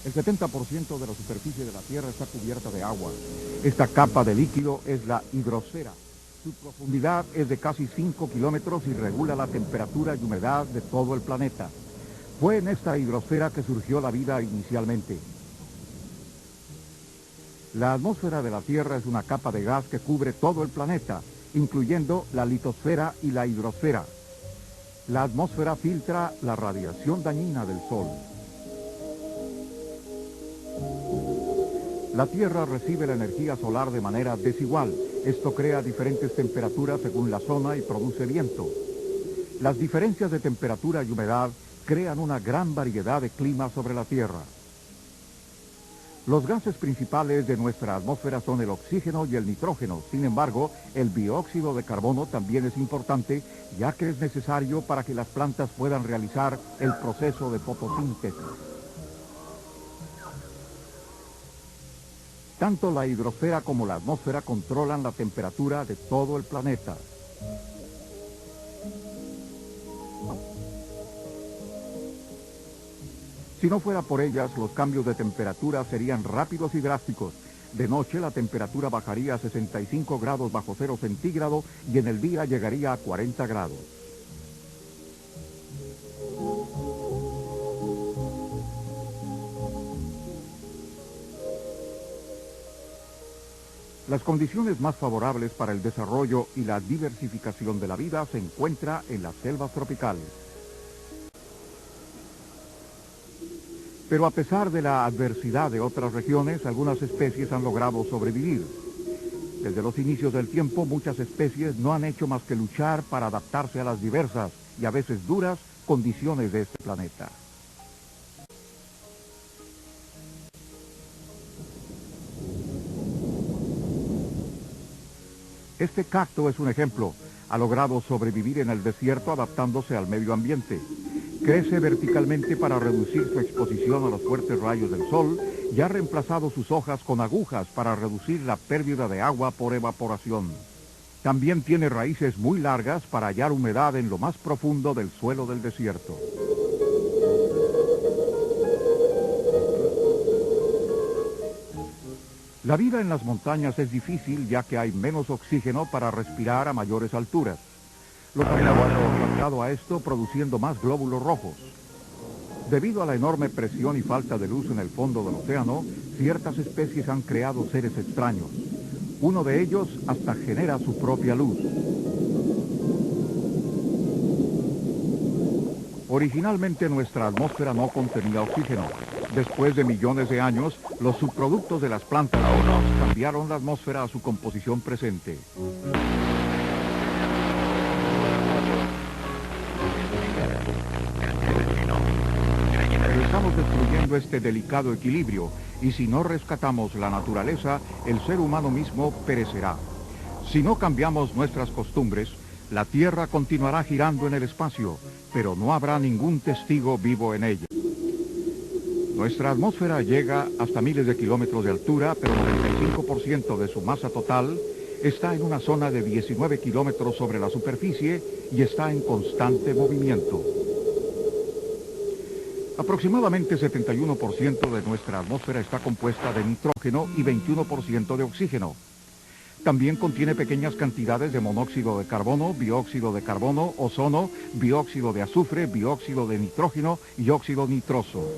El 70% de la superficie de la Tierra está cubierta de agua. Esta capa de líquido es la hidrosfera. Su profundidad es de casi 5 kilómetros y regula la temperatura y humedad de todo el planeta. Fue en esta hidrosfera que surgió la vida inicialmente. La atmósfera de la Tierra es una capa de gas que cubre todo el planeta, incluyendo la litosfera y la hidrosfera. La atmósfera filtra la radiación dañina del Sol. La Tierra recibe la energía solar de manera desigual. Esto crea diferentes temperaturas según la zona y produce viento. Las diferencias de temperatura y humedad crean una gran variedad de climas sobre la Tierra. Los gases principales de nuestra atmósfera son el oxígeno y el nitrógeno. Sin embargo, el dióxido de carbono también es importante, ya que es necesario para que las plantas puedan realizar el proceso de fotosíntesis. Tanto la hidrosfera como la atmósfera controlan la temperatura de todo el planeta. Si no fuera por ellas, los cambios de temperatura serían rápidos y drásticos. De noche la temperatura bajaría a 65 grados bajo cero centígrado y en el día llegaría a 40 grados. Las condiciones más favorables para el desarrollo y la diversificación de la vida se encuentran en las selvas tropicales. Pero a pesar de la adversidad de otras regiones, algunas especies han logrado sobrevivir. Desde los inicios del tiempo, muchas especies no han hecho más que luchar para adaptarse a las diversas y a veces duras condiciones de este planeta. Este cacto es un ejemplo. Ha logrado sobrevivir en el desierto adaptándose al medio ambiente. Crece verticalmente para reducir su exposición a los fuertes rayos del sol y ha reemplazado sus hojas con agujas para reducir la pérdida de agua por evaporación. También tiene raíces muy largas para hallar humedad en lo más profundo del suelo del desierto. La vida en las montañas es difícil ya que hay menos oxígeno para respirar a mayores alturas. Los animales han adaptado a esto produciendo más glóbulos rojos. Debido a la enorme presión y falta de luz en el fondo del océano, ciertas especies han creado seres extraños. Uno de ellos hasta genera su propia luz. Originalmente nuestra atmósfera no contenía oxígeno. Después de millones de años, los subproductos de las plantas cambiaron la atmósfera a su composición presente. Estamos destruyendo este delicado equilibrio y si no rescatamos la naturaleza, el ser humano mismo perecerá. Si no cambiamos nuestras costumbres, la Tierra continuará girando en el espacio, pero no habrá ningún testigo vivo en ella. Nuestra atmósfera llega hasta miles de kilómetros de altura, pero el 95% de su masa total está en una zona de 19 kilómetros sobre la superficie y está en constante movimiento. Aproximadamente 71% de nuestra atmósfera está compuesta de nitrógeno y 21% de oxígeno. También contiene pequeñas cantidades de monóxido de carbono, dióxido de carbono, ozono, dióxido de azufre, dióxido de nitrógeno y óxido nitroso.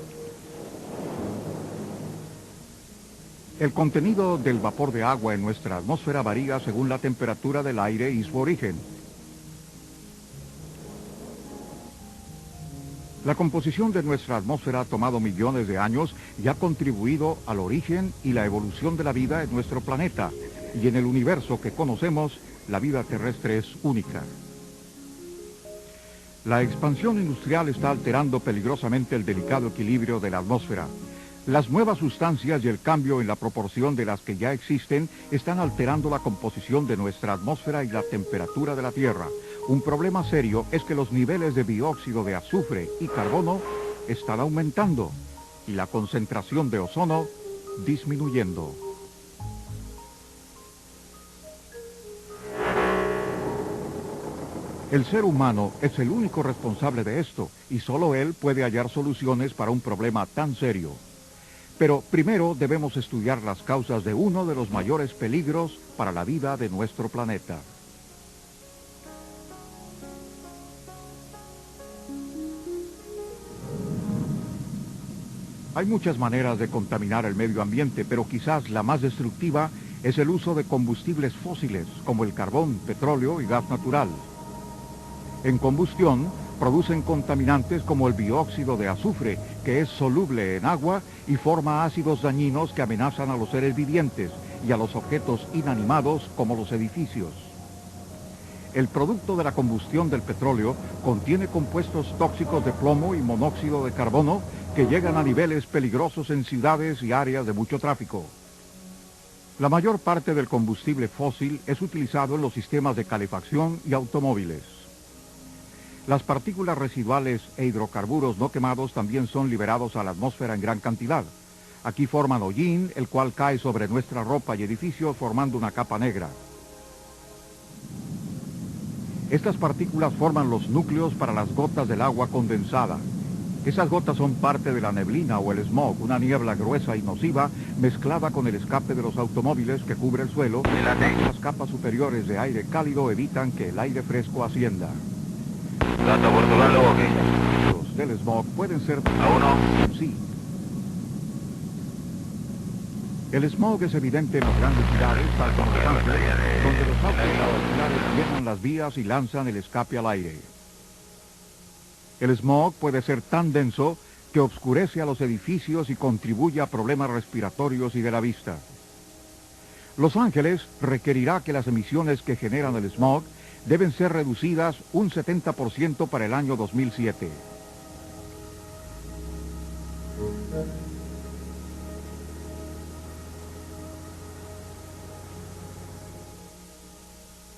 El contenido del vapor de agua en nuestra atmósfera varía según la temperatura del aire y su origen. La composición de nuestra atmósfera ha tomado millones de años y ha contribuido al origen y la evolución de la vida en nuestro planeta. Y en el universo que conocemos, la vida terrestre es única. La expansión industrial está alterando peligrosamente el delicado equilibrio de la atmósfera. Las nuevas sustancias y el cambio en la proporción de las que ya existen están alterando la composición de nuestra atmósfera y la temperatura de la Tierra. Un problema serio es que los niveles de dióxido de azufre y carbono están aumentando y la concentración de ozono disminuyendo. El ser humano es el único responsable de esto y solo él puede hallar soluciones para un problema tan serio. Pero primero debemos estudiar las causas de uno de los mayores peligros para la vida de nuestro planeta. Hay muchas maneras de contaminar el medio ambiente, pero quizás la más destructiva es el uso de combustibles fósiles, como el carbón, petróleo y gas natural. En combustión, producen contaminantes como el dióxido de azufre, que es soluble en agua y forma ácidos dañinos que amenazan a los seres vivientes y a los objetos inanimados como los edificios. El producto de la combustión del petróleo contiene compuestos tóxicos de plomo y monóxido de carbono que llegan a niveles peligrosos en ciudades y áreas de mucho tráfico. La mayor parte del combustible fósil es utilizado en los sistemas de calefacción y automóviles. Las partículas residuales e hidrocarburos no quemados también son liberados a la atmósfera en gran cantidad. Aquí forman hollín, el cual cae sobre nuestra ropa y edificios formando una capa negra. Estas partículas forman los núcleos para las gotas del agua condensada. Esas gotas son parte de la neblina o el smog, una niebla gruesa y nociva mezclada con el escape de los automóviles que cubre el suelo. Las capas superiores de aire cálido evitan que el aire fresco ascienda. Los del smog pueden ser sí. El smog es evidente en las grandes ciudades, tal como Los Ángeles, donde los autos particulares llenan las vías y lanzan el escape al aire. El smog puede ser tan denso que obscurece a los edificios y contribuye a problemas respiratorios y de la vista. Los Ángeles requerirá que las emisiones que generan el smog deben ser reducidas un 70% para el año 2007.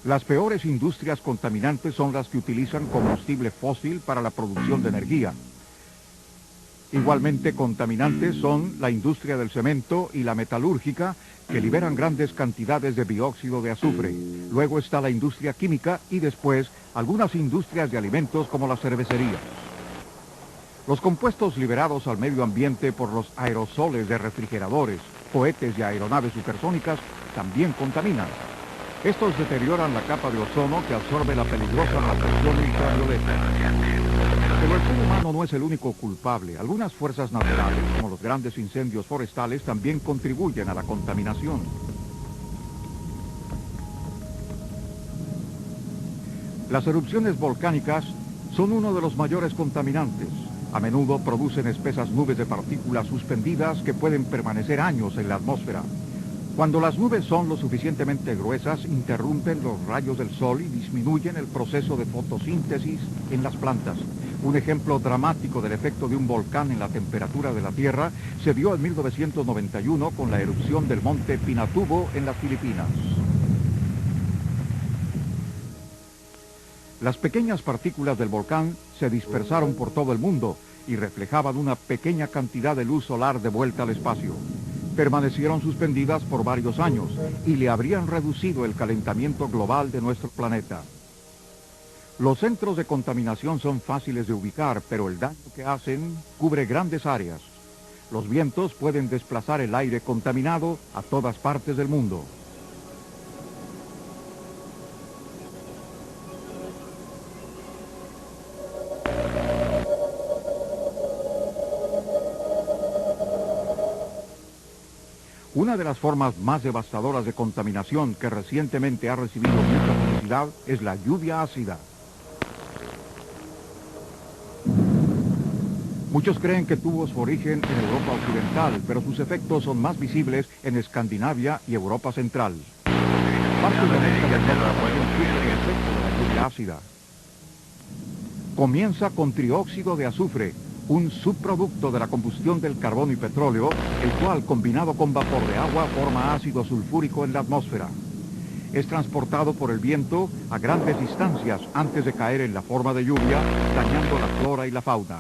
Las peores industrias contaminantes son las que utilizan combustible fósil para la producción de energía. Igualmente contaminantes son la industria del cemento y la metalúrgica, que liberan grandes cantidades de dióxido de azufre. Luego está la industria química y después algunas industrias de alimentos como las cervecerías. Los compuestos liberados al medio ambiente por los aerosoles de refrigeradores, cohetes y aeronaves supersónicas también contaminan. Estos deterioran la capa de ozono que absorbe la peligrosa radiación ultravioleta. Pero el ser humano no es el único culpable. Algunas fuerzas naturales, como los grandes incendios forestales, también contribuyen a la contaminación. Las erupciones volcánicas son uno de los mayores contaminantes. A menudo producen espesas nubes de partículas suspendidas que pueden permanecer años en la atmósfera. Cuando las nubes son lo suficientemente gruesas, interrumpen los rayos del sol y disminuyen el proceso de fotosíntesis en las plantas. Un ejemplo dramático del efecto de un volcán en la temperatura de la Tierra se dio en 1991 con la erupción del monte Pinatubo en las Filipinas. Las pequeñas partículas del volcán se dispersaron por todo el mundo y reflejaban una pequeña cantidad de luz solar de vuelta al espacio. Permanecieron suspendidas por varios años y le habrían reducido el calentamiento global de nuestro planeta. Los centros de contaminación son fáciles de ubicar, pero el daño que hacen cubre grandes áreas. Los vientos pueden desplazar el aire contaminado a todas partes del mundo. Una de las formas más devastadoras de contaminación que recientemente ha recibido mucha publicidad es la lluvia ácida. Muchos creen que tuvo su origen en Europa Occidental, pero sus efectos son más visibles en Escandinavia y Europa Central. Partes de América del Norte también sufren el efecto de la lluvia ácida. Comienza con trióxido de azufre, un subproducto de la combustión del carbón y petróleo, el cual, combinado con vapor de agua, forma ácido sulfúrico en la atmósfera. Es transportado por el viento a grandes distancias antes de caer en la forma de lluvia, dañando la flora y la fauna.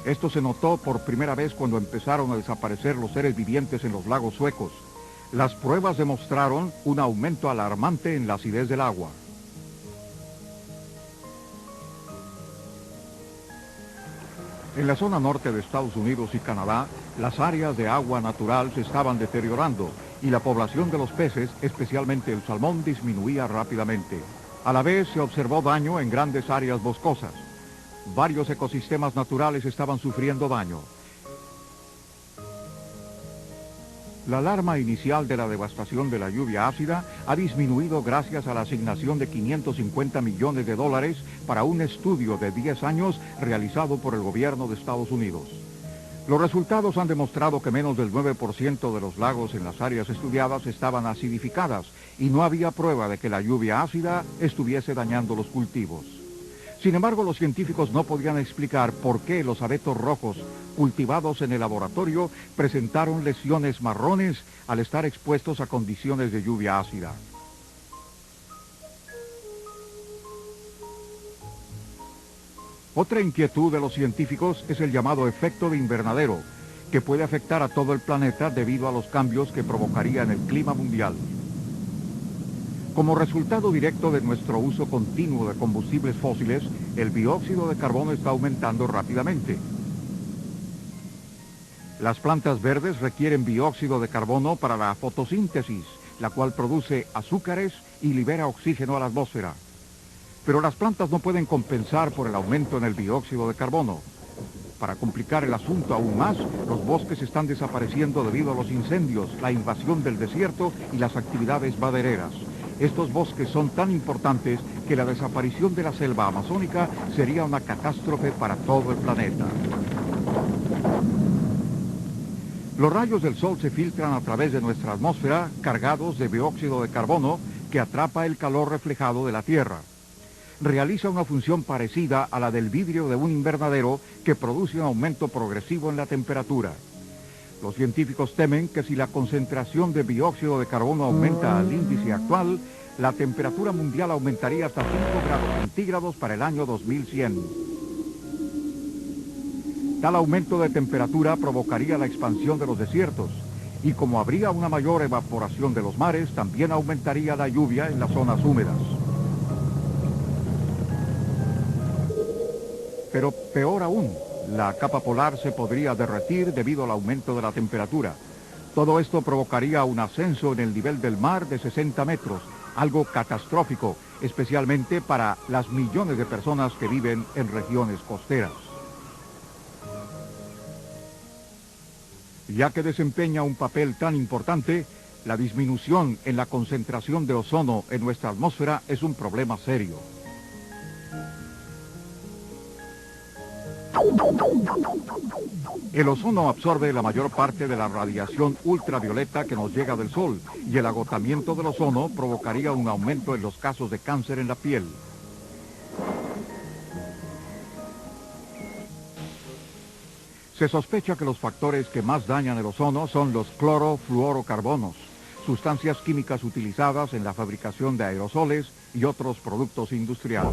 Esto se notó por primera vez cuando empezaron a desaparecer los seres vivientes en los lagos suecos. Las pruebas demostraron un aumento alarmante en la acidez del agua. En la zona norte de Estados Unidos y Canadá, las áreas de agua natural se estaban deteriorando y la población de los peces, especialmente el salmón, disminuía rápidamente. A la vez se observó daño en grandes áreas boscosas. Varios ecosistemas naturales estaban sufriendo daño. La alarma inicial de la devastación de la lluvia ácida ha disminuido gracias a la asignación de $550 millones para un estudio de 10 años realizado por el gobierno de Estados Unidos. Los resultados han demostrado que menos del 9% de los lagos en las áreas estudiadas estaban acidificadas y no había prueba de que la lluvia ácida estuviese dañando los cultivos. Sin embargo, los científicos no podían explicar por qué los abetos rojos cultivados en el laboratorio presentaron lesiones marrones al estar expuestos a condiciones de lluvia ácida. Otra inquietud de los científicos es el llamado efecto de invernadero, que puede afectar a todo el planeta debido a los cambios que provocaría en el clima mundial. Como resultado directo de nuestro uso continuo de combustibles fósiles, el dióxido de carbono está aumentando rápidamente. Las plantas verdes requieren dióxido de carbono para la fotosíntesis, la cual produce azúcares y libera oxígeno a la atmósfera. Pero las plantas no pueden compensar por el aumento en el dióxido de carbono. Para complicar el asunto aún más, los bosques están desapareciendo debido a los incendios, la invasión del desierto y las actividades madereras. Estos bosques son tan importantes que la desaparición de la selva amazónica sería una catástrofe para todo el planeta. Los rayos del sol se filtran a través de nuestra atmósfera cargados de dióxido de carbono que atrapa el calor reflejado de la Tierra. Realiza una función parecida a la del vidrio de un invernadero que produce un aumento progresivo en la temperatura. Los científicos temen que si la concentración de dióxido de carbono aumenta al índice actual, la temperatura mundial aumentaría hasta 5 grados centígrados para el año 2100. Tal aumento de temperatura provocaría la expansión de los desiertos, y como habría una mayor evaporación de los mares, también aumentaría la lluvia en las zonas húmedas. Pero peor aún, la capa polar se podría derretir debido al aumento de la temperatura. Todo esto provocaría un ascenso en el nivel del mar de 60 metros, algo catastrófico, especialmente para las millones de personas que viven en regiones costeras. Ya que desempeña un papel tan importante, la disminución en la concentración de ozono en nuestra atmósfera es un problema serio. El ozono absorbe la mayor parte de la radiación ultravioleta que nos llega del sol, y el agotamiento del ozono provocaría un aumento en los casos de cáncer en la piel. Se sospecha que los factores que más dañan el ozono son los clorofluorocarbonos, sustancias químicas utilizadas en la fabricación de aerosoles y otros productos industriales.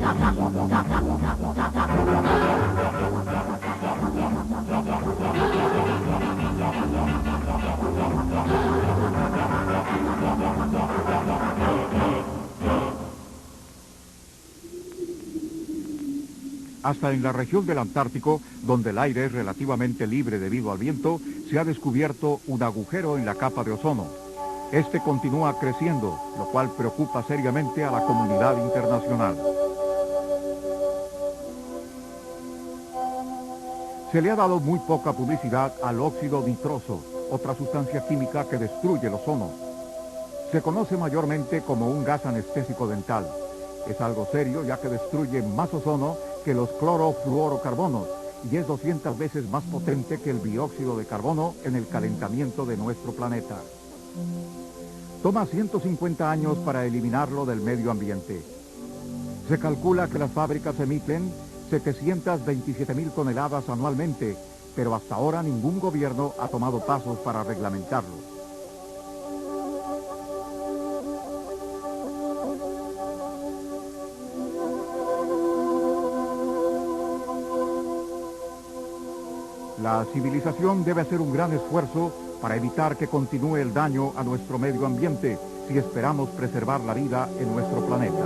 Hasta en la región del Antártico, donde el aire es relativamente libre debido al viento, se ha descubierto un agujero en la capa de ozono. Este continúa creciendo, lo cual preocupa seriamente a la comunidad internacional. Se le ha dado muy poca publicidad al óxido nitroso, otra sustancia química que destruye el ozono. Se conoce mayormente como un gas anestésico dental. Es algo serio ya que destruye más ozono que los clorofluorocarbonos y es 200 veces más potente que el dióxido de carbono en el calentamiento de nuestro planeta. Toma 150 años para eliminarlo del medio ambiente. Se calcula que las fábricas emiten 727.000 toneladas anualmente, pero hasta ahora ningún gobierno ha tomado pasos para reglamentarlo. La civilización debe hacer un gran esfuerzo para evitar que continúe el daño a nuestro medio ambiente si esperamos preservar la vida en nuestro planeta.